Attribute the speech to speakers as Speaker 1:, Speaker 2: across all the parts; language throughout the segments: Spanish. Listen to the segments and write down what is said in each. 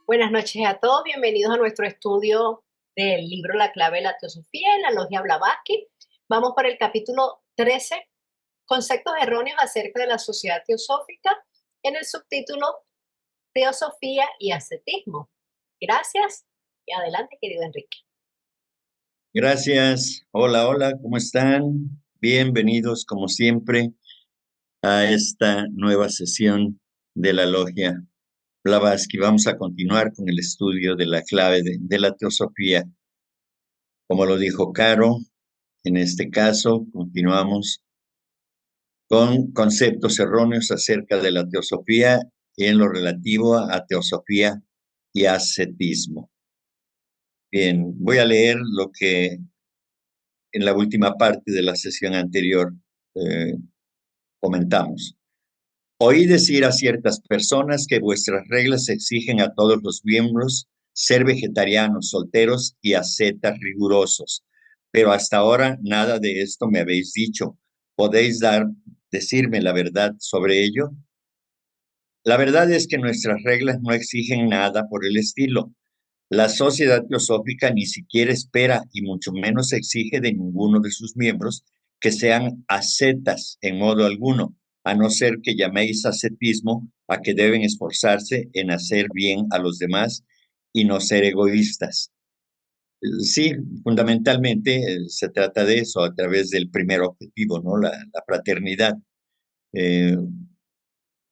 Speaker 1: Buenas noches a todos, bienvenidos a nuestro estudio del libro La clave de la teosofía en la Logia Blavatsky. Vamos por el capítulo 13, conceptos erróneos acerca de la sociedad teosófica, en el subtítulo Teosofía y ascetismo. Gracias y adelante, querido Enrique.
Speaker 2: Gracias. Hola, hola, ¿cómo están? Bienvenidos, como siempre, a esta nueva sesión de la Logia Blavatsky. Vamos a continuar con el estudio de la clave de la teosofía. Como lo dijo Caro, en este caso, continuamos con conceptos erróneos acerca de la teosofía en lo relativo a teosofía y ascetismo. Bien, voy a leer lo que en la última parte de la sesión anterior eh, comentamos. Oí decir a ciertas personas que vuestras reglas exigen a todos los miembros ser vegetarianos, solteros y ascetas rigurosos, pero hasta ahora nada de esto me habéis dicho. ¿Podéis decirme la verdad sobre ello? La verdad es que nuestras reglas no exigen nada por el estilo. La sociedad teosófica ni siquiera espera y mucho menos exige de ninguno de sus miembros que sean ascetas en modo alguno, a no ser que llaméis ascetismo a que deben esforzarse en hacer bien a los demás y no ser egoístas. Sí, fundamentalmente se trata de eso a través del primer objetivo, ¿no? La fraternidad. Eh,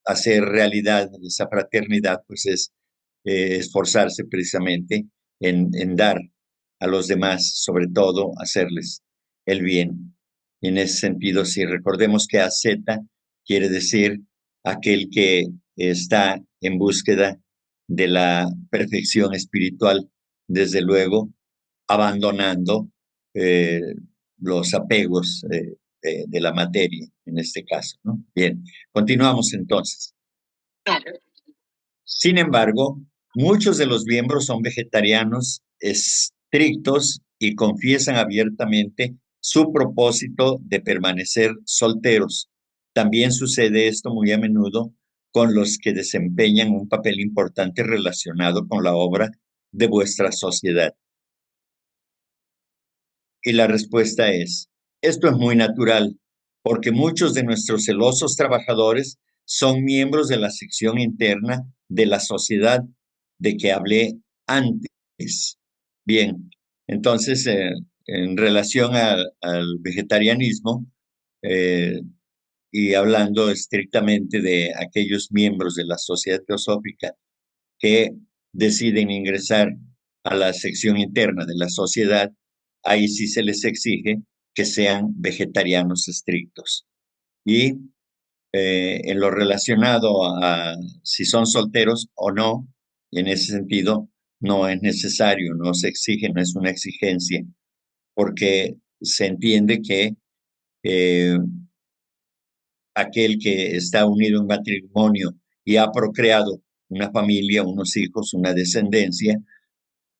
Speaker 2: Hacer realidad esa fraternidad, pues es esforzarse precisamente en dar a los demás, sobre todo hacerles el bien. En ese sentido, si recordemos que asceta quiere decir aquel que está en búsqueda de la perfección espiritual, desde luego, abandonando eh, los apegos de la materia, en este caso, ¿no? Bien, continuamos entonces. Sin embargo, muchos de los miembros son vegetarianos estrictos y confiesan abiertamente su propósito de permanecer solteros. También sucede esto muy a menudo con los que desempeñan un papel importante relacionado con la obra de vuestra sociedad. Y la respuesta es, esto es muy natural, porque muchos de nuestros celosos trabajadores son miembros de la sección interna de la sociedad de que hablé antes. Bien, entonces, en relación al vegetarianismo, eh, y hablando estrictamente de aquellos miembros de la sociedad teosófica que deciden ingresar a la sección interna de la sociedad, ahí sí se les exige que sean vegetarianos estrictos. Y en lo relacionado a si son solteros o no, en ese sentido, no es necesario, no se exige, no es una exigencia, porque se entiende que eh, aquel que está unido en matrimonio y ha procreado una familia, unos hijos, una descendencia,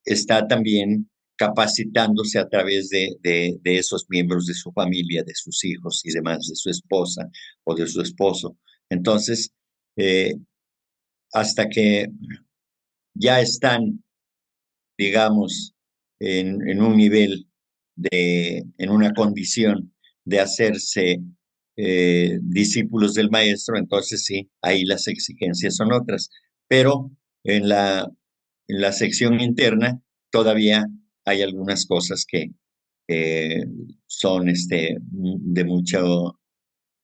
Speaker 2: está también capacitándose a través de esos miembros de su familia, de sus hijos y demás, de su esposa o de su esposo. Entonces, eh, hasta que ya están, digamos, en un nivel en una condición de hacerse discípulos del maestro, entonces sí, ahí las exigencias son otras. Pero en en la sección interna todavía hay algunas cosas que son de mucho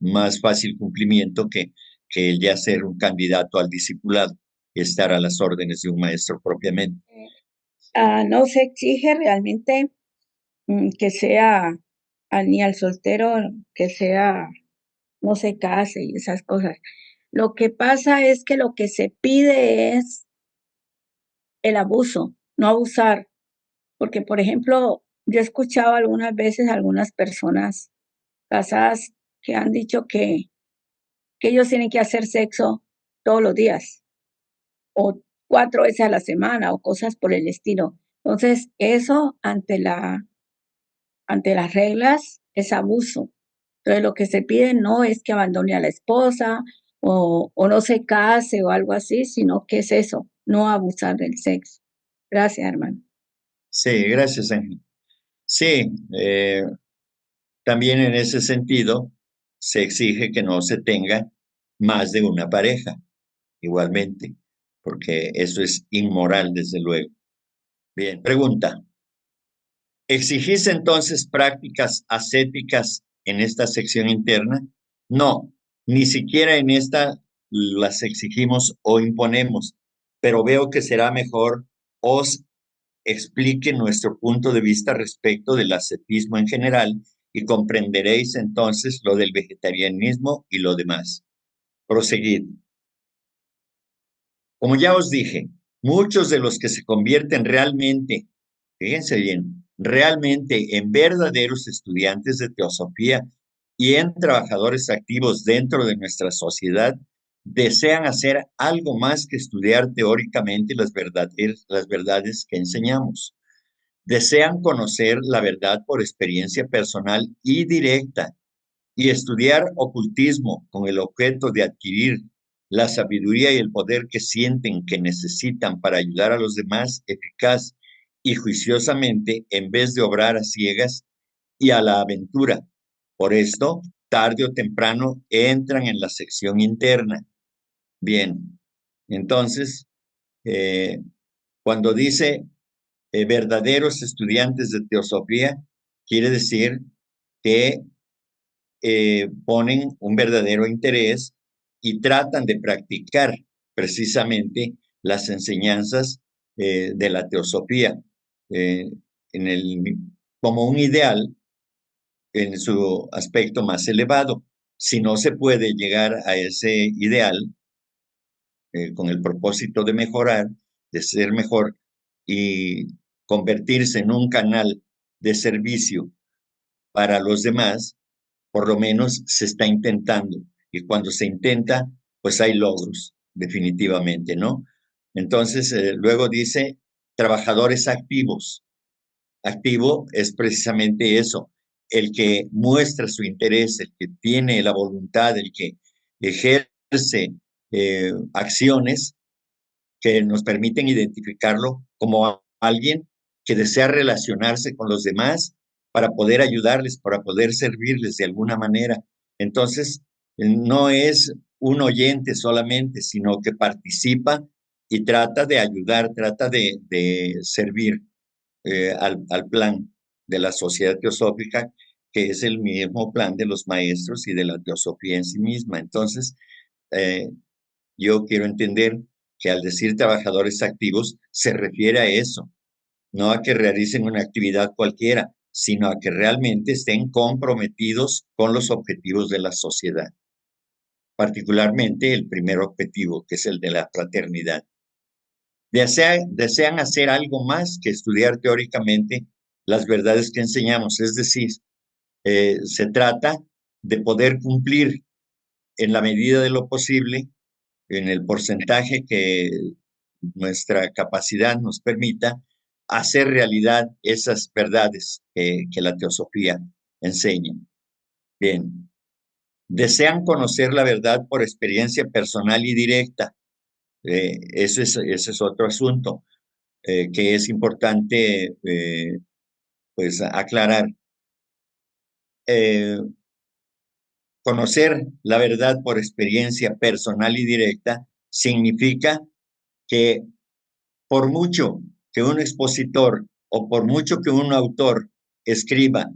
Speaker 2: más fácil cumplimiento que el ya ser un candidato al discipulado y estar a las órdenes de un maestro propiamente.
Speaker 3: No se exige realmente que sea ni al soltero, que sea, no se case y esas cosas. Lo que pasa es que lo que se pide es el abuso, no abusar. Porque, por ejemplo, yo he escuchado algunas veces a algunas personas casadas que han dicho que ellos tienen que hacer sexo todos los días o 4 veces a la semana o cosas por el estilo. Entonces, eso ante las reglas es abuso. Entonces, lo que se pide no es que abandone a la esposa o no se case o algo así, sino que es eso, no abusar del sexo. Gracias, hermano.
Speaker 2: Sí, gracias, Ángel. Sí, también en ese sentido se exige que no se tenga más de una pareja, igualmente, porque eso es inmoral, desde luego. Bien, pregunta. ¿Exigís entonces prácticas ascéticas en esta sección interna? No, ni siquiera en esta las exigimos o imponemos, pero veo que será mejor os explique nuestro punto de vista respecto del ascetismo en general y comprenderéis entonces lo del vegetarianismo y lo demás. Proseguid. Como ya os dije, muchos de los que se convierten realmente, fíjense bien, realmente en verdaderos estudiantes de teosofía y en trabajadores activos dentro de nuestra sociedad, desean hacer algo más que estudiar teóricamente las verdades que enseñamos. Desean conocer la verdad por experiencia personal y directa y estudiar ocultismo con el objeto de adquirir la sabiduría y el poder que sienten que necesitan para ayudar a los demás eficaz y juiciosamente en vez de obrar a ciegas y a la aventura. Por esto, tarde o temprano entran en la sección interna. Bien, entonces, cuando dice verdaderos estudiantes de teosofía, quiere decir que ponen un verdadero interés y tratan de practicar precisamente las enseñanzas de la teosofía eh, en como un ideal en su aspecto más elevado. Si no se puede llegar a ese ideal con el propósito de mejorar, de ser mejor y convertirse en un canal de servicio para los demás, por lo menos se está intentando. Y cuando se intenta, pues hay logros, definitivamente, ¿no? Entonces, luego dice trabajadores activos. Activo es precisamente eso, el que muestra su interés, el que tiene la voluntad, el que ejerce acciones que nos permiten identificarlo como alguien que desea relacionarse con los demás para poder ayudarles, para poder servirles de alguna manera. Entonces, no es un oyente solamente, sino que participa y trata de ayudar, trata de servir al plan de la sociedad teosófica, que es el mismo plan de los maestros y de la teosofía en sí misma. Entonces, eh, yo quiero entender que al decir trabajadores activos se refiere a eso, no a que realicen una actividad cualquiera, sino a que realmente estén comprometidos con los objetivos de la sociedad, particularmente el primer objetivo, que es el de la fraternidad. Desean hacer algo más que estudiar teóricamente las verdades que enseñamos, es decir, se trata de poder cumplir en la medida de lo posible, en el porcentaje que nuestra capacidad nos permita, hacer realidad esas verdades que la teosofía enseña. Bien, desean conocer la verdad por experiencia personal y directa. Ese es otro asunto que es importante pues aclarar. Conocer la verdad por experiencia personal y directa significa que por mucho que un expositor o por mucho que un autor escriba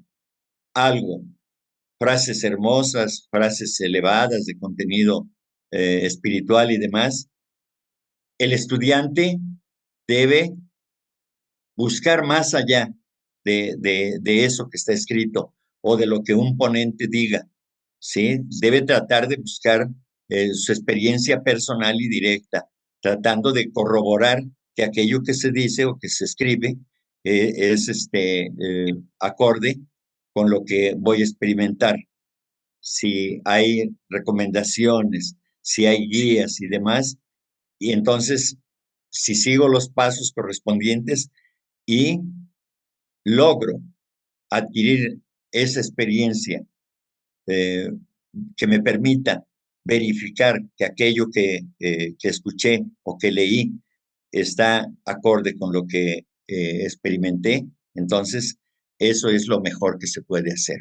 Speaker 2: algo, frases hermosas, frases elevadas de contenido espiritual y demás, el estudiante debe buscar más allá de eso que está escrito o de lo que un ponente diga, ¿sí? Debe tratar de buscar su experiencia personal y directa, tratando de corroborar que aquello que se dice o que se escribe es acorde con lo que voy a experimentar. Si hay recomendaciones, si hay guías y demás, y entonces si sigo los pasos correspondientes y logro adquirir esa experiencia eh, que me permita verificar que aquello que escuché o que leí está acorde con lo que experimenté, entonces eso es lo mejor que se puede hacer.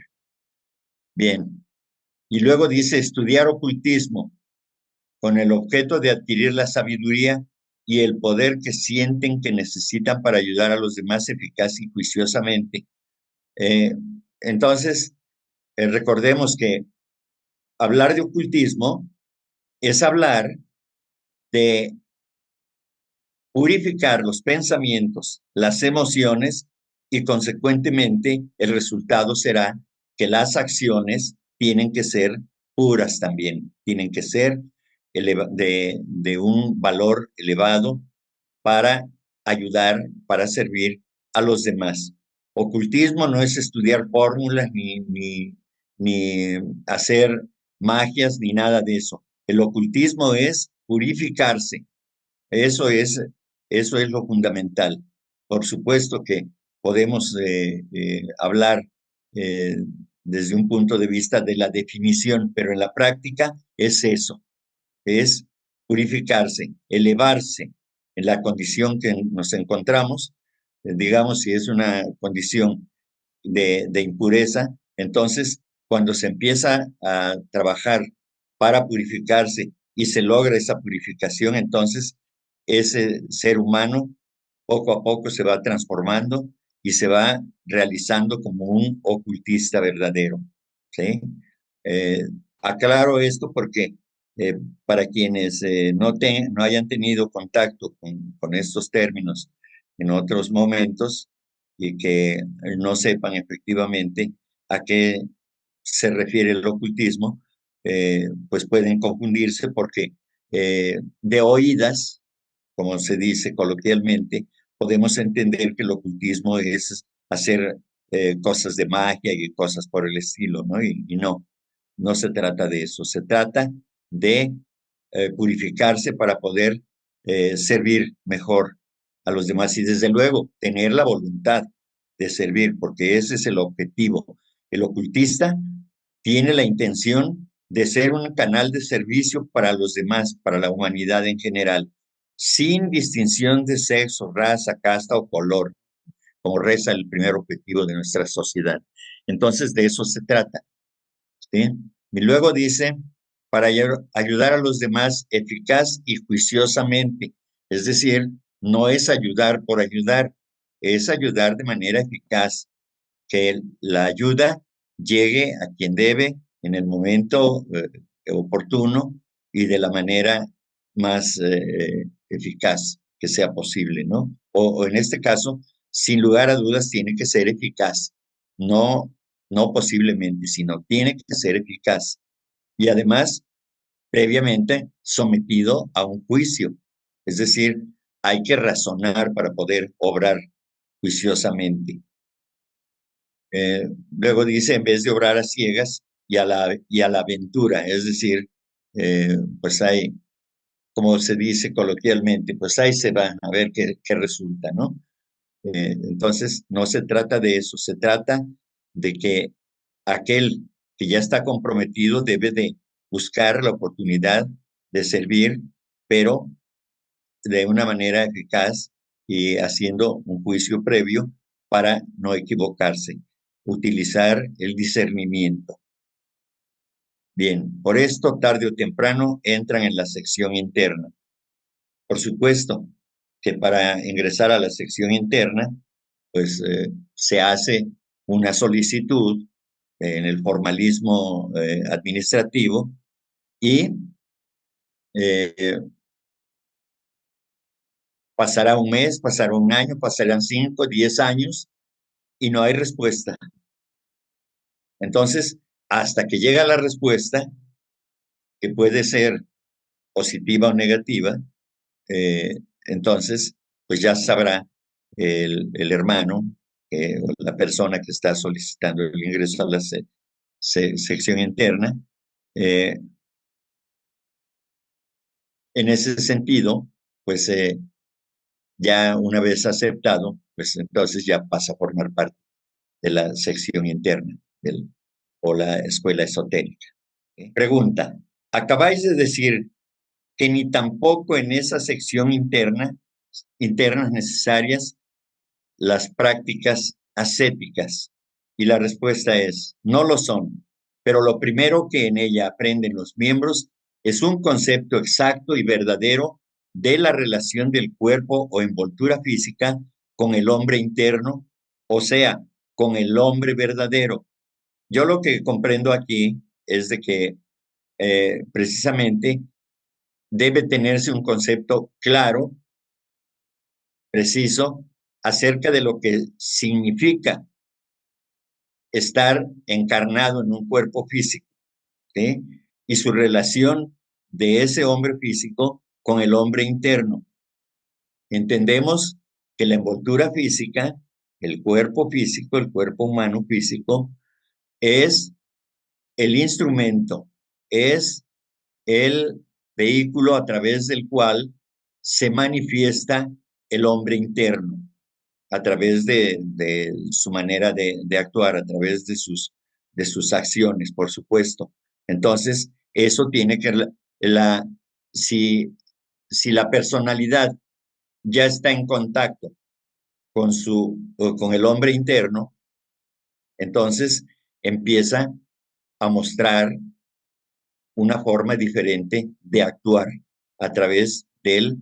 Speaker 2: Bien, y luego dice estudiar ocultismo con el objeto de adquirir la sabiduría y el poder que sienten que necesitan para ayudar a los demás eficaz y juiciosamente. Entonces, recordemos que hablar de ocultismo es hablar de purificar los pensamientos, las emociones y consecuentemente el resultado será que las acciones tienen que ser puras también, tienen que ser de un valor elevado para ayudar, para servir a los demás. Ocultismo no es estudiar fórmulas ni hacer magias ni nada de eso. El ocultismo es purificarse. Eso es, eso es lo fundamental. Por supuesto que podemos hablar eh, desde un punto de vista de la definición, pero en la práctica es eso, es purificarse, elevarse en la condición que nos encontramos. Digamos, si es una condición de impureza, entonces cuando se empieza a trabajar para purificarse y se logra esa purificación, entonces ese ser humano poco a poco se va transformando y se va realizando como un ocultista verdadero, ¿sí? Eh, Aclaro esto porque eh, para quienes no hayan tenido contacto con estos términos en otros momentos y que no sepan efectivamente a qué se refiere el ocultismo, pues pueden confundirse porque de oídas, como se dice coloquialmente, podemos entender que el ocultismo es hacer cosas de magia y cosas por el estilo, ¿no? Y no, no se trata de eso, se trata de purificarse para poder servir mejor a los demás y desde luego tener la voluntad de servir, porque ese es el objetivo. El ocultista tiene la intención de ser un canal de servicio para los demás, para la humanidad en general, sin distinción de sexo, raza, casta o color, como reza el primer objetivo de nuestra sociedad. Entonces, de eso se trata, ¿sí? Y luego dice, para ayudar a los demás eficaz y juiciosamente. Es decir, no es ayudar por ayudar, es ayudar de manera eficaz, que la ayuda llegue a quien debe en el momento oportuno y de la manera más eficaz que sea posible, ¿no? O en este caso, sin lugar a dudas, tiene que ser eficaz, no, no posiblemente, sino tiene que ser eficaz. Y además, previamente sometido a un juicio, es decir, hay que razonar para poder obrar juiciosamente. Luego dice, en vez de obrar a ciegas y a la aventura, es decir, pues hay, como se dice coloquialmente, pues ahí se va a ver qué resulta, ¿no? Entonces, no se trata de eso, se trata de que aquel que ya está comprometido debe de buscar la oportunidad de servir, pero de una manera eficaz y haciendo un juicio previo para no equivocarse, utilizar el discernimiento. Bien, por esto tarde o temprano entran en la sección interna. Por supuesto que para ingresar a la sección interna, pues se hace una solicitud en el formalismo administrativo y pasará un mes, pasará un año, pasarán 5, 10 años y no hay respuesta. Entonces, hasta que llega la respuesta, que puede ser positiva o negativa, entonces, pues ya sabrá el hermano o la persona que está solicitando el ingreso a la sección interna. En ese sentido, pues ya una vez aceptado, pues entonces ya pasa a formar parte de la sección interna o la escuela esotérica. Pregunta, acabáis de decir que ni tampoco en esa sección interna internas necesarias las prácticas ascéticas? Y la respuesta es, no lo son, pero lo primero que en ella aprenden los miembros es un concepto exacto y verdadero de la relación del cuerpo o envoltura física con el hombre interno, o sea, con el hombre verdadero. Yo lo que comprendo aquí es de que precisamente debe tenerse un concepto claro, preciso, acerca de lo que significa estar encarnado en un cuerpo físico, ¿sí? Y su relación de ese hombre físico con el hombre interno. Entendemos que la envoltura física, el cuerpo físico, el cuerpo humano físico, es el instrumento, es el vehículo a través del cual se manifiesta el hombre interno, a través de su manera de actuar, a través de sus acciones, por supuesto. Entonces, eso tiene que, si, si la personalidad ya está en contacto con el hombre interno, entonces empieza a mostrar una forma diferente de actuar a través del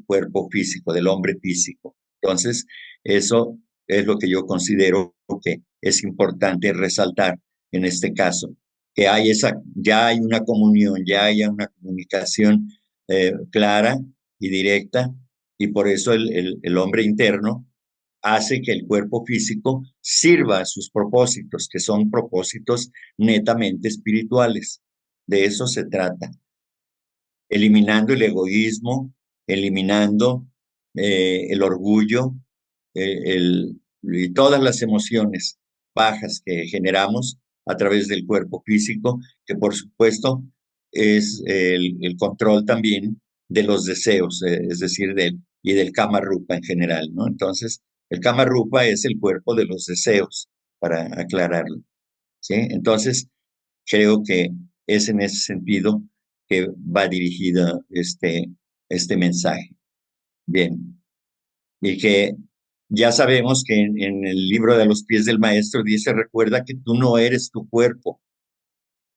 Speaker 2: cuerpo físico, del hombre físico. Entonces, eso es lo que yo considero que es importante resaltar en este caso, que hay ya hay una comunión, ya hay una comunicación clara y directa, y por eso el hombre interno hace que el cuerpo físico sirva a sus propósitos, que son propósitos netamente espirituales. De eso se trata, eliminando el egoísmo, eliminando el orgullo, y todas las emociones bajas que generamos a través del cuerpo físico, que por supuesto es el control también de los deseos, es decir, y del Kama Rupa en general, ¿no? Entonces, el Kama Rupa es el cuerpo de los deseos, para aclararlo, ¿sí? Entonces, creo que es en ese sentido que va dirigida este mensaje. Bien, y que ya sabemos que en el libro de los pies del maestro dice, recuerda que tú no eres tu cuerpo,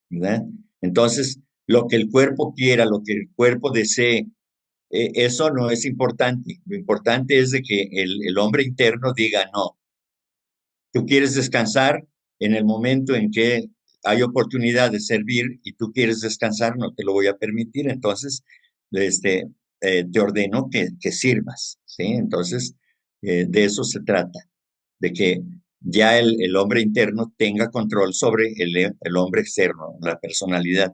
Speaker 2: ¿verdad? Entonces, lo que el cuerpo quiera, lo que el cuerpo desee, eso no es importante. Lo importante es de que el hombre interno diga, no, tú quieres descansar en el momento en que hay oportunidad de servir y tú quieres descansar, no te lo voy a permitir. Entonces, te ordeno que sirvas, ¿sí? Entonces, de eso se trata, de que ya el hombre interno tenga control sobre el hombre externo, la personalidad.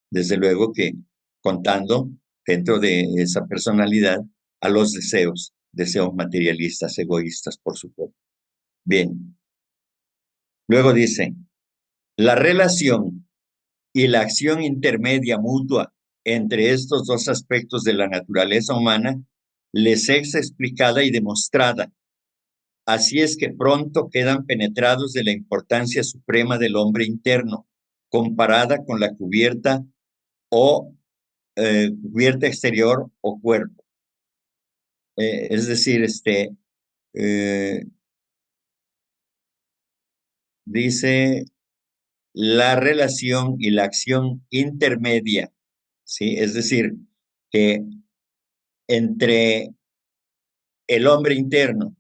Speaker 2: Desde luego que contando dentro de esa personalidad a los deseos materialistas, egoístas, por supuesto. Bien. Luego dice, la relación y la acción intermedia mutua entre estos dos aspectos de la naturaleza humana les es explicada y demostrada. Así es que pronto quedan penetrados de la importancia suprema del hombre interno, comparada con la cubierta o cubierta exterior o cuerpo. Es decir, dice la relación y la acción intermedia, ¿sí? Es decir, que entre el hombre interno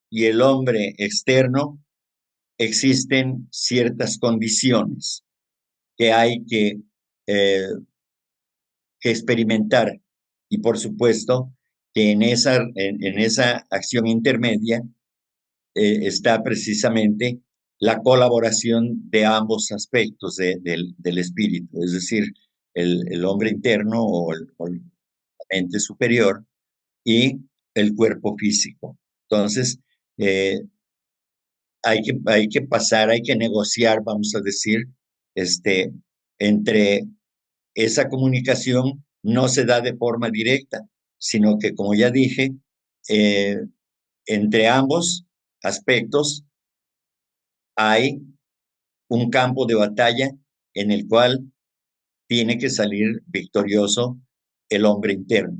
Speaker 2: y el hombre externo existen ciertas condiciones que hay eh, que experimentar. Y por supuesto que en esa acción intermedia está precisamente la colaboración de ambos aspectos del espíritu, es decir, el hombre interno o la mente superior y el cuerpo físico. Entonces, eh, hay que pasar, hay que negociar, vamos a decir, entre esa comunicación no se da de forma directa, sino que, como ya dije, eh, entre ambos aspectos hay un campo de batalla en el cual tiene que salir victorioso el hombre interno.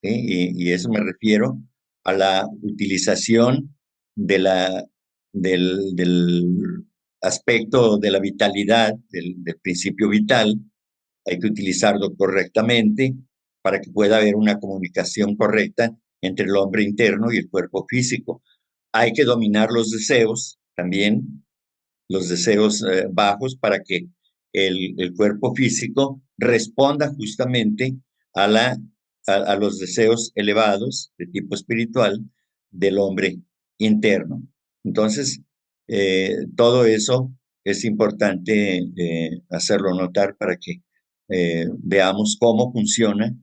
Speaker 2: ¿sí? Y eso me refiero a la utilización del aspecto de la vitalidad, del principio vital. Hay que utilizarlo correctamente para que pueda haber una comunicación correcta entre el hombre interno y el cuerpo físico. Hay que dominar los deseos también, los deseos bajos, para que el cuerpo físico responda justamente a, a los deseos elevados de tipo espiritual del hombre interno. Entonces, todo eso es importante hacerlo notar para que veamos cómo funciona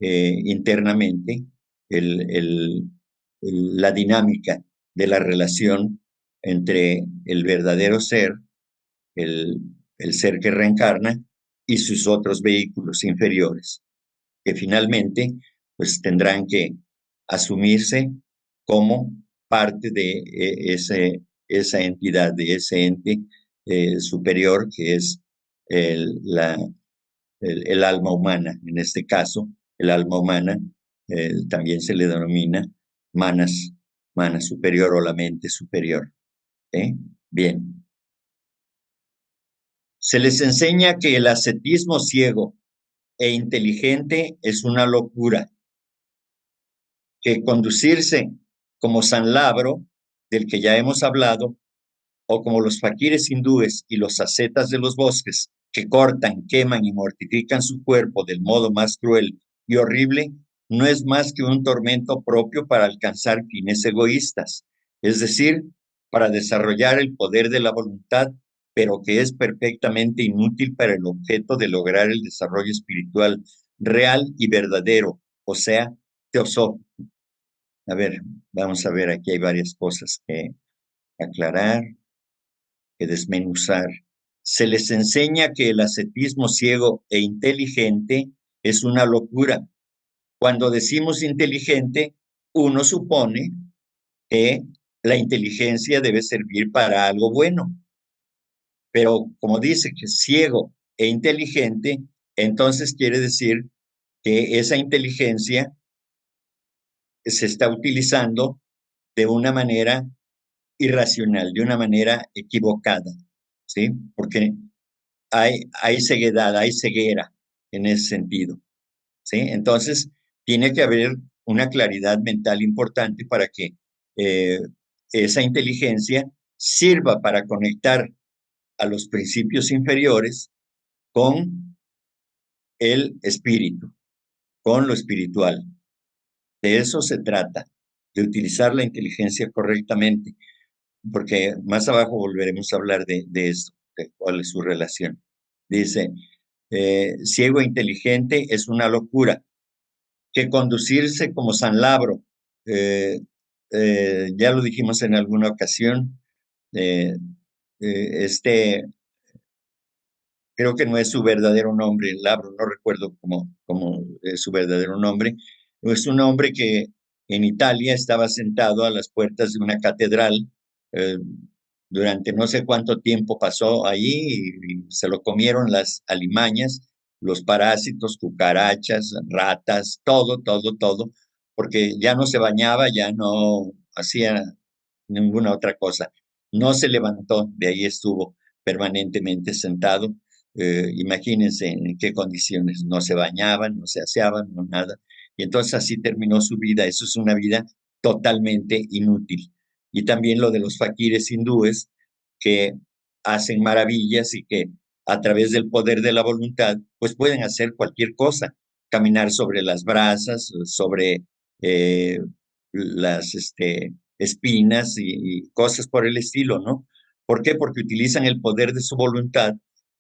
Speaker 2: internamente la dinámica de la relación entre el verdadero ser, el, el ser que reencarna, y sus otros vehículos inferiores, que finalmente pues tendrán que asumirse como parte de esa entidad, de ese ente superior que es la, el alma humana. En este caso, el alma humana también se le denomina manas, mana superior o la mente superior. Bien. Se les enseña que el ascetismo ciego e inteligente es una locura, que conducirse como San Labro, del que ya hemos hablado, o como los faquires hindúes y los ascetas de los bosques, que cortan, queman y mortifican su cuerpo del modo más cruel y horrible, no es más que un tormento propio para alcanzar fines egoístas, es decir, para desarrollar el poder de la voluntad, pero que es perfectamente inútil para el objeto de lograr el desarrollo espiritual real y verdadero, o sea, teosófico. A ver, vamos a ver, aquí hay varias cosas que aclarar, que desmenuzar. Se les enseña que el ascetismo ciego e inteligente es una locura. Cuando decimos inteligente, uno supone que la inteligencia debe servir para algo bueno. Pero como dice que es ciego e inteligente, entonces quiere decir que esa inteligencia se está utilizando de una manera irracional, de una manera equivocada, ¿sí? Porque hay ceguedad, hay ceguera en ese sentido, ¿sí? Entonces, tiene que haber una claridad mental importante para que eh, esa inteligencia sirva para conectar a los principios inferiores con el espíritu, con lo espiritual. De eso se trata, de utilizar la inteligencia correctamente, porque más abajo volveremos a hablar de eso, de cuál es su relación. Dice, ciego e inteligente es una locura, que conducirse como San Labro, ya lo dijimos en alguna ocasión, creo que no es su verdadero nombre, Labro, no recuerdo cómo es su verdadero nombre, es un hombre que en Italia estaba sentado a las puertas de una catedral, eh, durante no sé cuánto tiempo pasó allí y se lo comieron las alimañas, los parásitos, cucarachas, ratas, todo, porque ya no se bañaba, ya no hacía ninguna otra cosa. No se levantó, de ahí estuvo permanentemente sentado. Imagínense en qué condiciones, no se bañaban, no se aseaban, no nada. Y entonces así terminó su vida. Eso es una vida totalmente inútil. Y también lo de los faquires hindúes que hacen maravillas y que a través del poder de la voluntad, pues pueden hacer cualquier cosa, caminar sobre las brasas, sobre eh, las espinas y cosas por el estilo, ¿no? ¿Por qué? Porque utilizan el poder de su voluntad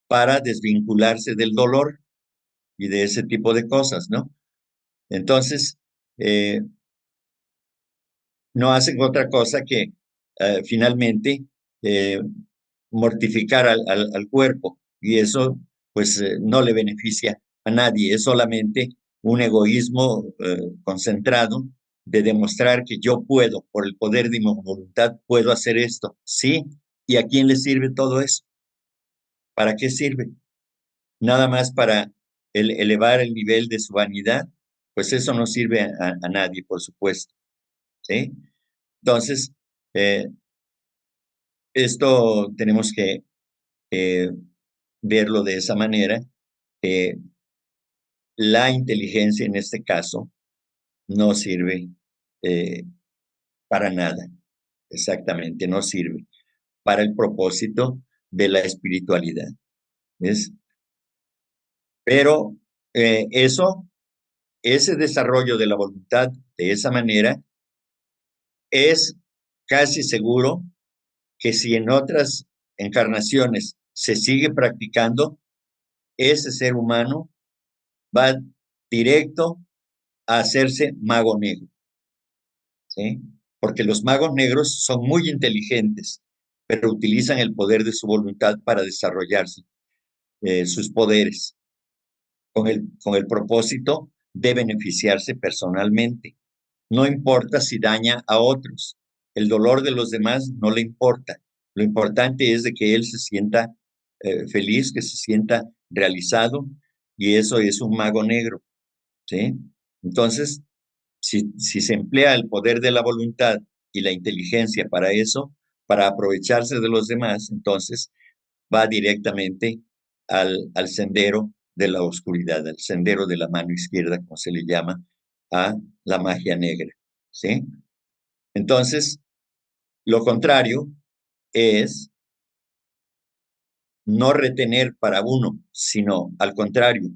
Speaker 2: para desvincularse del dolor y de ese tipo de cosas, ¿no? Entonces, no hacen otra cosa que finalmente eh, mortificar al cuerpo y eso pues no le beneficia a nadie, es solamente un egoísmo concentrado de demostrar que yo puedo, por el poder de mi voluntad, puedo hacer esto, ¿sí? ¿Y a quién le sirve todo eso? ¿Para qué sirve? Nada más para elevar el nivel de su vanidad, pues eso no sirve a nadie, por supuesto, ¿sí? Entonces, esto tenemos que verlo de esa manera, que la inteligencia en este caso no sirve para nada, exactamente, no sirve para el propósito de la espiritualidad, ¿ves? Pero ese desarrollo de la voluntad de esa manera es casi seguro que si en otras encarnaciones se sigue practicando, ese ser humano va directo a hacerse mago negro, ¿sí? Porque los magos negros son muy inteligentes, pero utilizan el poder de su voluntad para desarrollarse, sus poderes, con el propósito de beneficiarse personalmente. No importa si daña a otros. El dolor de los demás no le importa. Lo importante es de que él se sienta feliz, que se sienta realizado, y eso es un mago negro, ¿sí? Entonces, si se emplea el poder de la voluntad y la inteligencia para eso, para aprovecharse de los demás, entonces va directamente al sendero de la oscuridad, al sendero de la mano izquierda, como se le llama, a la magia negra, ¿sí? Entonces, lo contrario es no retener para uno, sino al contrario,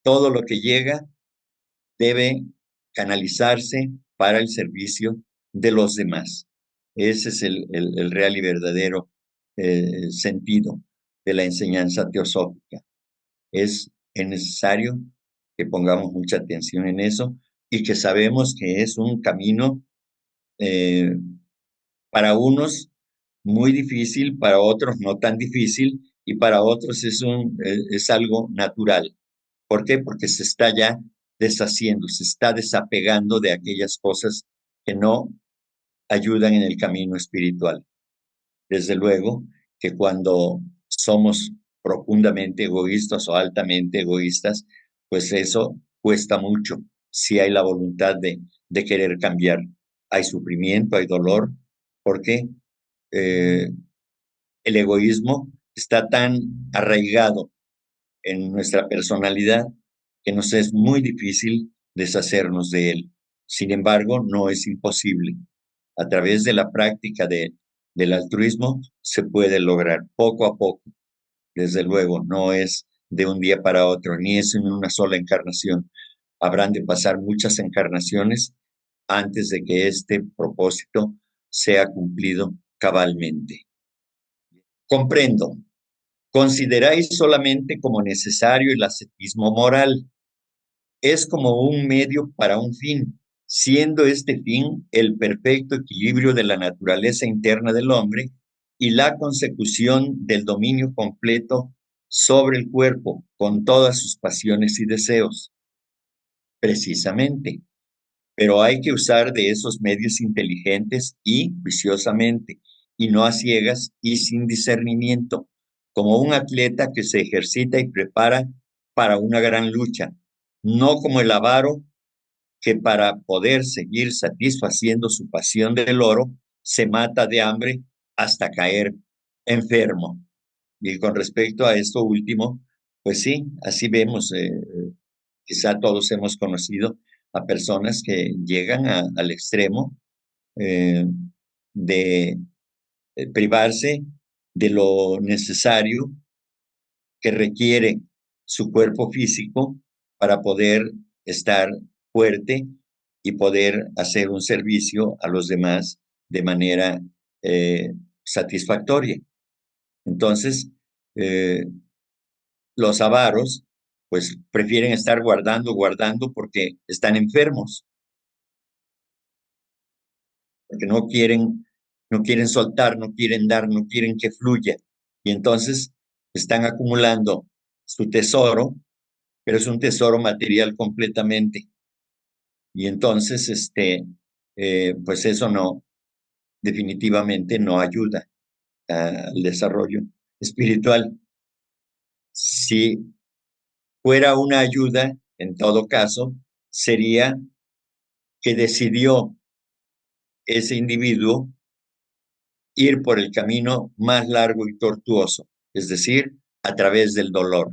Speaker 2: todo lo que llega debe canalizarse para el servicio de los demás. Ese es el real y verdadero sentido de la enseñanza teosófica. Es necesario que pongamos mucha atención en eso y que sabemos que es un camino eh, para unos muy difícil, para otros no tan difícil y para otros es algo natural. ¿Por qué? Porque se está ya deshaciendo, se está desapegando de aquellas cosas que no ayudan en el camino espiritual. Desde luego que cuando somos profundamente egoístas o altamente egoístas, pues eso cuesta mucho si hay la voluntad de querer cambiar. Hay sufrimiento, hay dolor, porque eh, el egoísmo está tan arraigado en nuestra personalidad que nos es muy difícil deshacernos de él. Sin embargo, no es imposible. A través de la práctica del altruismo se puede lograr poco a poco. Desde luego, no es de un día para otro, ni es en una sola encarnación. Habrán de pasar muchas encarnaciones antes de que este propósito sea cumplido cabalmente. Comprendo. Consideráis solamente como necesario el ascetismo moral. Es como un medio para un fin, siendo este fin el perfecto equilibrio de la naturaleza interna del hombre y la consecución del dominio completo sobre el cuerpo con todas sus pasiones y deseos. Precisamente, pero hay que usar de esos medios inteligentes y juiciosamente, y no a ciegas y sin discernimiento, como un atleta que se ejercita y prepara para una gran lucha, no como el avaro que para poder seguir satisfaciendo su pasión del oro, se mata de hambre hasta caer enfermo. Y con respecto a esto último, pues sí, así vemos, quizá todos hemos conocido a personas que llegan al extremo eh, de privarse de lo necesario que requiere su cuerpo físico para poder estar fuerte y poder hacer un servicio a los demás de manera satisfactoria. Entonces, los avaros, pues prefieren estar guardando porque están enfermos, porque no quieren soltar, no quieren dar, no quieren que fluya. Y entonces están acumulando su tesoro, pero es un tesoro material completamente. Y entonces, pues eso no, definitivamente no ayuda al desarrollo espiritual. Si fuera una ayuda, en todo caso, sería que decidió ese individuo ir por el camino más largo y tortuoso, es decir, a través del dolor,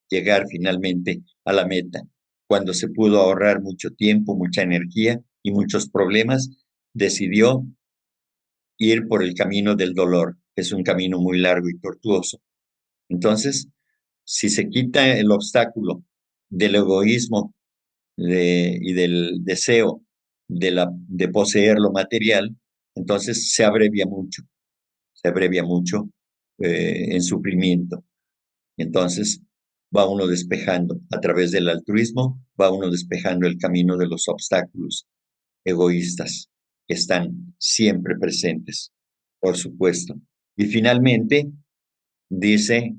Speaker 2: llegar finalmente a la meta. Cuando se pudo ahorrar mucho tiempo, mucha energía y muchos problemas, decidió ir por el camino del dolor. Es un camino muy largo y tortuoso. Entonces, si se quita el obstáculo del egoísmo y del deseo de poseer lo material, entonces se abrevia mucho en sufrimiento. Entonces va uno despejando, a través del altruismo, va uno despejando el camino de los obstáculos egoístas que están siempre presentes, por supuesto. Y finalmente, dice,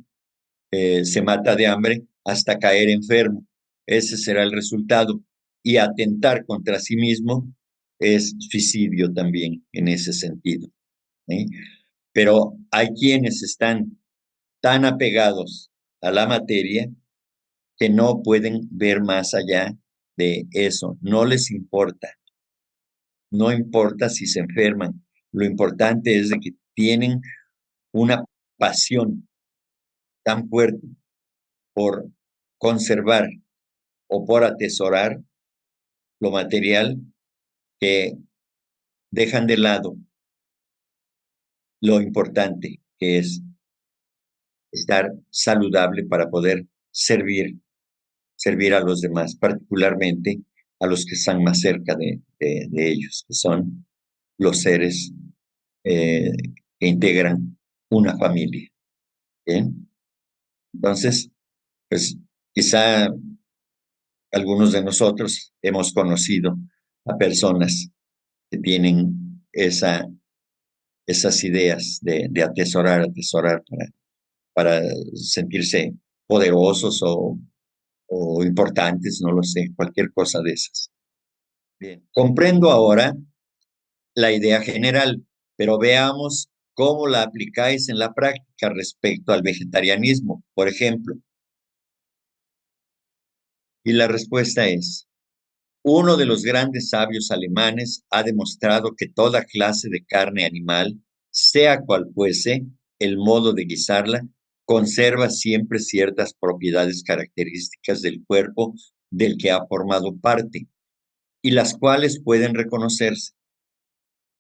Speaker 2: se mata de hambre hasta caer enfermo. Ese será el resultado. Y atentar contra sí mismo es suicidio también en ese sentido. ¿Eh? Pero hay quienes están tan apegados a la materia que no pueden ver más allá de eso. No les importa. No importa si se enferman. Lo importante es de que tienen una pasión tan fuerte por conservar o por atesorar lo material que dejan de lado lo importante que es estar saludable para poder servir a los demás, particularmente a los que están más cerca de ellos, que son los seres que integran una familia. ¿Bien? Entonces, pues quizá algunos de nosotros hemos conocido a personas que tienen esas ideas de atesorar para sentirse poderosos o importantes, no lo sé, cualquier cosa de esas. Bien, comprendo ahora la idea general, pero veamos cómo la aplicáis en la práctica respecto al vegetarianismo, por ejemplo. Y la respuesta es, uno de los grandes sabios alemanes ha demostrado que toda clase de carne animal, sea cual fuese el modo de guisarla, conserva siempre ciertas propiedades características del cuerpo del que ha formado parte y las cuales pueden reconocerse.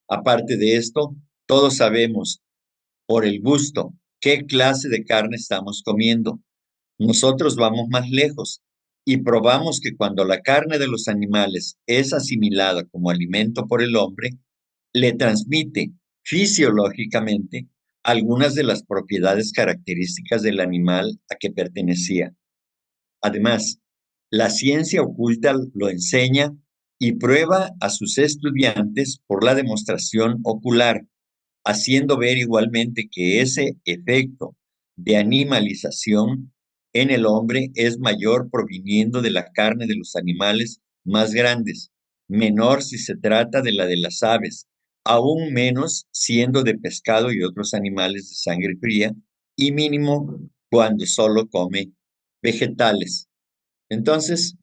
Speaker 2: Aparte de esto, todos sabemos por el gusto qué clase de carne estamos comiendo. Nosotros vamos más lejos y probamos que cuando la carne de los animales es asimilada como alimento por el hombre, le transmite fisiológicamente algunas de las propiedades características del animal a que pertenecía. Además, la ciencia oculta lo enseña y prueba a sus estudiantes por la demostración ocular, haciendo ver igualmente que ese efecto de animalización en el hombre es mayor proviniendo de la carne de los animales más grandes, menor si se trata de la de las aves, aún menos siendo de pescado y otros animales de sangre fría, y mínimo cuando solo come vegetales. Entonces,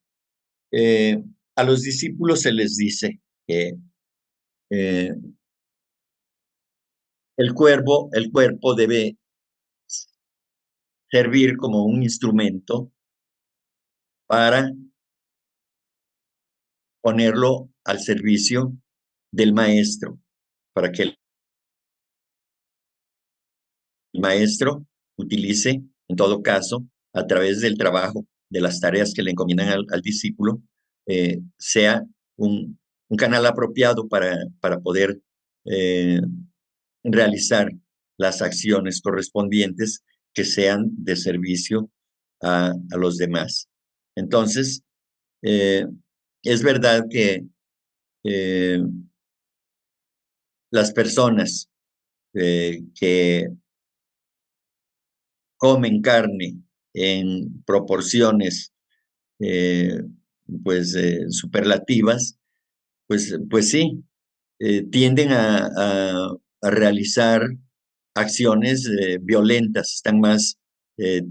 Speaker 2: a los discípulos se les dice que el cuerpo debe servir como un instrumento para ponerlo al servicio del maestro, para que el maestro utilice, en todo caso, a través del trabajo, de las tareas que le encomiendan al discípulo, sea un canal apropiado para poder realizar las acciones correspondientes que sean de servicio a los demás. Entonces, es verdad que las personas que comen carne en proporciones superlativas, pues sí, tienden a realizar acciones violentas,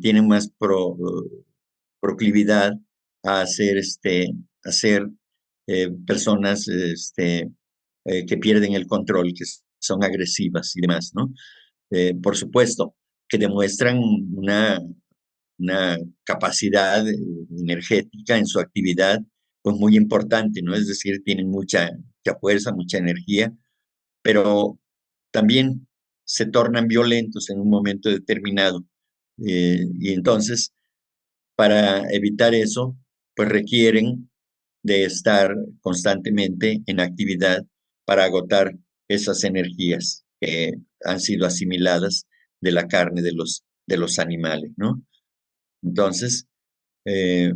Speaker 2: tienen más proclividad a ser personas que pierden el control, que son agresivas y demás, ¿no? Por supuesto, que demuestran una capacidad energética en su actividad, pues muy importante, ¿no? Es decir, tienen mucha fuerza, mucha energía, pero también se tornan violentos en un momento determinado. Y entonces, para evitar eso, pues requieren de estar constantemente en actividad para agotar esas energías que han sido asimiladas de la carne de los animales, ¿no? Entonces, de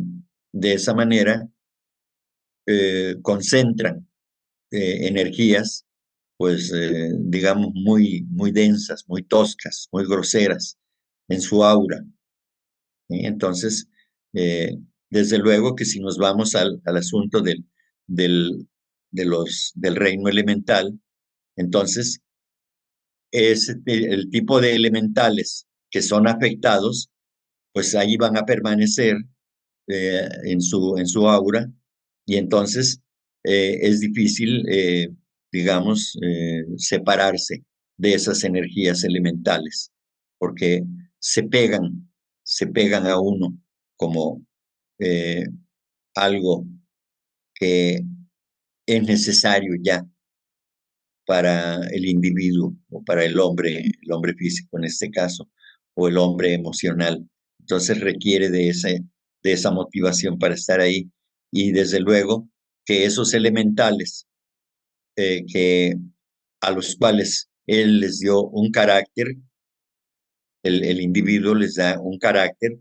Speaker 2: esa manera, concentran energías, pues, digamos, muy densas, muy toscas, muy groseras en su aura. Entonces, desde luego que si nos vamos al asunto del, del reino elemental, entonces el tipo de elementales que son afectados, pues ahí van a permanecer en su aura, y entonces es difícil, digamos, separarse de esas energías elementales, porque se pegan, se pegan a uno como eh, algo que es necesario ya para el individuo o para el hombre físico en este caso, o el hombre emocional. Entonces requiere de esa motivación para estar ahí, y desde luego que esos elementales que a los cuales él les dio un carácter, el individuo les da un carácter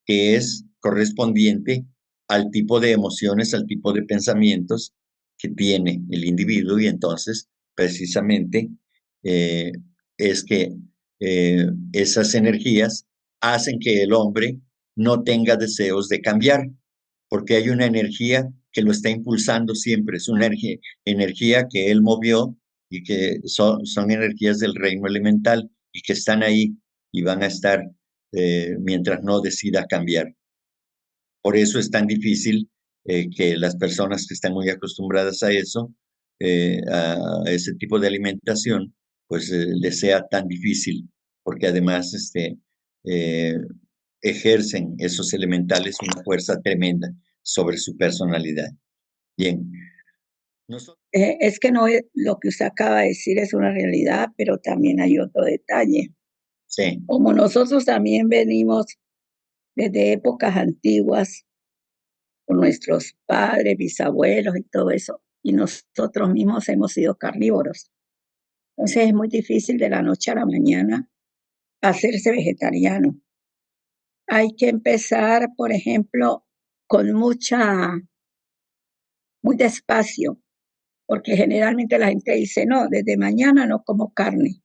Speaker 2: que es correspondiente al tipo de emociones, al tipo de pensamientos que tiene el individuo, y entonces precisamente eh, es que esas energías hacen que el hombre no tenga deseos de cambiar, porque hay una energía que lo está impulsando siempre, es una energía que él movió, y que son energías del reino elemental y que están ahí y van a estar mientras no decida cambiar. Por eso es tan difícil que las personas que están muy acostumbradas a eso, a ese tipo de alimentación, pues les sea tan difícil, porque además eh, ejercen esos elementales una fuerza tremenda sobre su personalidad. Bien. Nosotros,
Speaker 3: Es que no es lo que usted acaba de decir, es una realidad, pero también hay otro detalle.
Speaker 2: sí,
Speaker 3: Como nosotros también venimos desde épocas antiguas con nuestros padres, bisabuelos y todo eso, y nosotros mismos hemos sido carnívoros. Entonces es muy difícil de la noche a la mañana hacerse vegetariano. Hay que empezar, por ejemplo, con muy despacio, porque generalmente la gente dice, no, desde mañana no como carne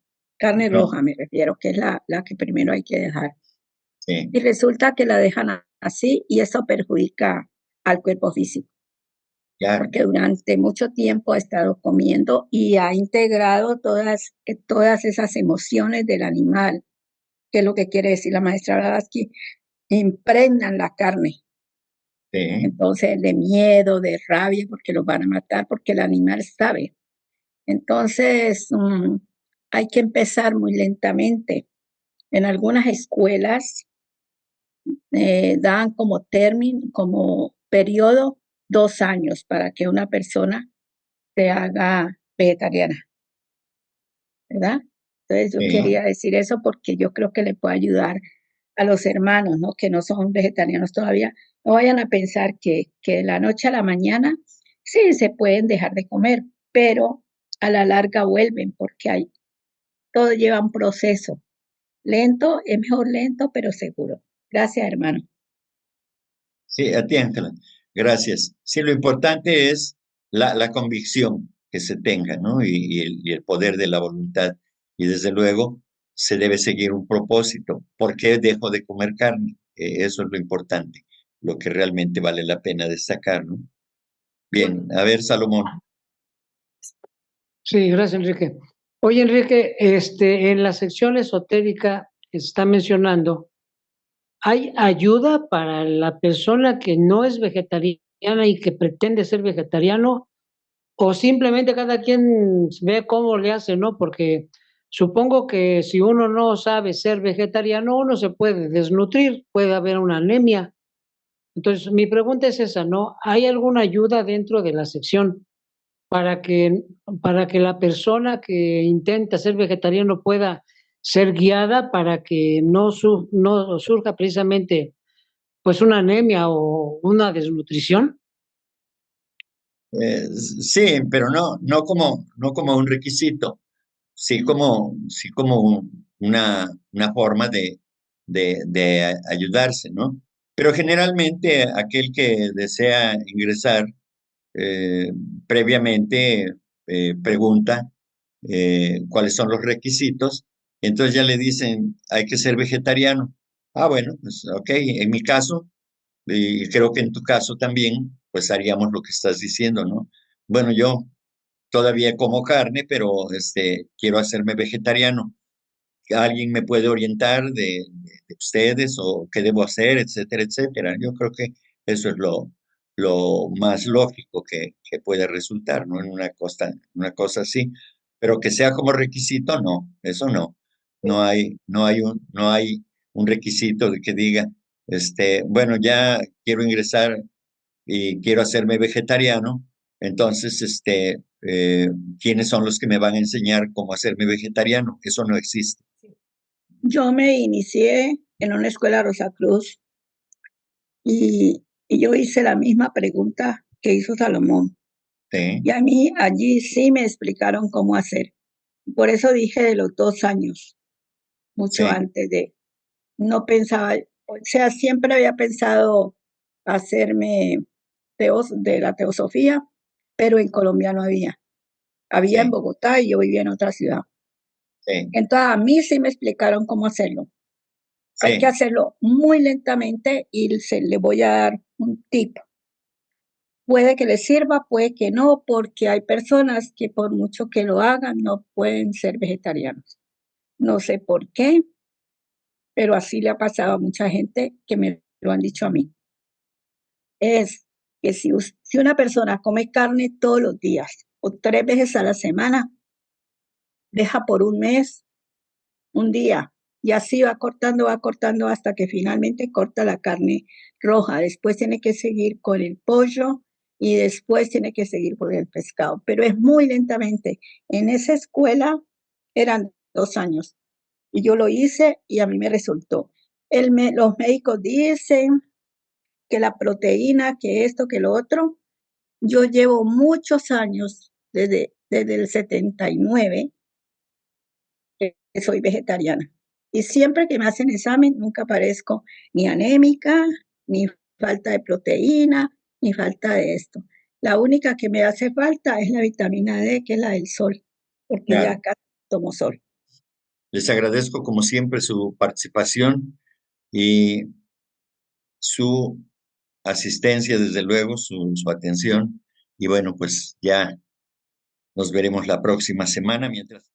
Speaker 3: roja me refiero, que es la que primero hay que dejar.
Speaker 2: sí,
Speaker 3: Y resulta que la dejan así y eso perjudica al cuerpo físico,
Speaker 2: claro,
Speaker 3: porque durante mucho tiempo ha estado comiendo y ha integrado todas esas emociones del animal, que es lo que quiere decir la maestra Blavatsky, impregnan la carne.
Speaker 2: sí,
Speaker 3: Entonces, de miedo, de rabia, porque los van a matar, porque el animal sabe. Entonces, hay que empezar muy lentamente. En algunas escuelas dan como término, como periodo 2 años para que una persona se haga vegetariana, ¿verdad? Entonces yo
Speaker 2: sí,
Speaker 3: quería decir eso porque yo creo que le puede ayudar a los hermanos, ¿no? Que no son vegetarianos todavía. No vayan a pensar que de la noche a la mañana sí se pueden dejar de comer, pero a la larga vuelven porque todo lleva un proceso. Lento, es mejor lento, pero seguro. Gracias, hermano.
Speaker 2: sí, a ti, Ángela. Gracias. Sí, lo importante es la convicción que se tenga, ¿no? Y el poder de la voluntad. Y desde luego se debe seguir un propósito. ¿Por qué dejo de comer carne? Eso es lo importante, lo que realmente vale la pena destacar, ¿no? Bien, a ver, Salomón.
Speaker 4: Sí, gracias, Enrique. Oye, Enrique, en la sección esotérica está mencionando ¿hay ayuda para la persona que no es vegetariana y que pretende ser vegetariano? ¿O simplemente cada quien ve cómo le hace, no? Porque supongo que si uno no sabe ser vegetariano, uno se puede desnutrir, puede haber una anemia. Entonces, mi pregunta es esa, ¿no? ¿Hay alguna ayuda dentro de la sección para que, para que la persona que intenta ser vegetariano pueda ser guiada para que no surja precisamente pues una anemia o una desnutrición?
Speaker 2: Sí, pero no como un requisito, sí como una forma de ayudarse, ¿no? Pero generalmente aquel que desea ingresar eh, previamente pregunta cuáles son los requisitos, entonces ya le dicen, hay que ser vegetariano. Ah, bueno, pues ok, en mi caso, y creo que en tu caso también, pues haríamos lo que estás diciendo, ¿no? Bueno, yo todavía como carne, pero quiero hacerme vegetariano. ¿Alguien me puede orientar de ustedes o qué debo hacer, etcétera, etcétera? Yo creo que eso es lo más lógico que puede resultar, ¿no? En una cosa así. Pero que sea como requisito, no, eso no. No hay un requisito de que diga, bueno, ya quiero ingresar y quiero hacerme vegetariano, entonces, ¿quiénes son los que me van a enseñar cómo hacerme vegetariano? Eso no existe.
Speaker 3: Yo me inicié en una escuela Rosacruz y yo hice la misma pregunta que hizo Salomón.
Speaker 2: Sí,
Speaker 3: Y a mí allí sí me explicaron cómo hacer. Por eso dije de los 2 años, mucho
Speaker 2: sí,
Speaker 3: antes de, no pensaba, o sea, siempre había pensado hacerme de la teosofía, pero en Colombia no había. Había en
Speaker 2: sí,
Speaker 3: Bogotá y yo vivía en otra ciudad.
Speaker 2: sí,
Speaker 3: Entonces a mí sí me explicaron cómo hacerlo. Hay que
Speaker 2: sí,
Speaker 3: hacerlo muy lentamente y le voy a dar un tip. Puede que les sirva, puede que no, porque hay personas que por mucho que lo hagan no pueden ser vegetarianos. No sé por qué, pero así le ha pasado a mucha gente que me lo han dicho a mí. Es que si una persona come carne todos los días o 3 veces a la semana, deja por un mes, un día, y así va cortando hasta que finalmente corta la carne roja. Después tiene que seguir con el pollo y después tiene que seguir con el pescado, pero es muy lentamente. En esa escuela eran 2 años y yo lo hice y a mí me resultó. Los médicos dicen que la proteína, que esto, que lo otro. Yo llevo muchos años, desde el 79, que soy vegetariana. Y siempre que me hacen examen, nunca aparezco ni anémica, ni falta de proteína, ni falta de esto. La única que me hace falta es la vitamina D, que es la del sol, porque ya
Speaker 2: claro.
Speaker 3: acá tomo sol.
Speaker 2: Les agradezco como siempre su participación y su asistencia, desde luego, su atención. Y bueno, pues ya nos veremos la próxima semana. Mientras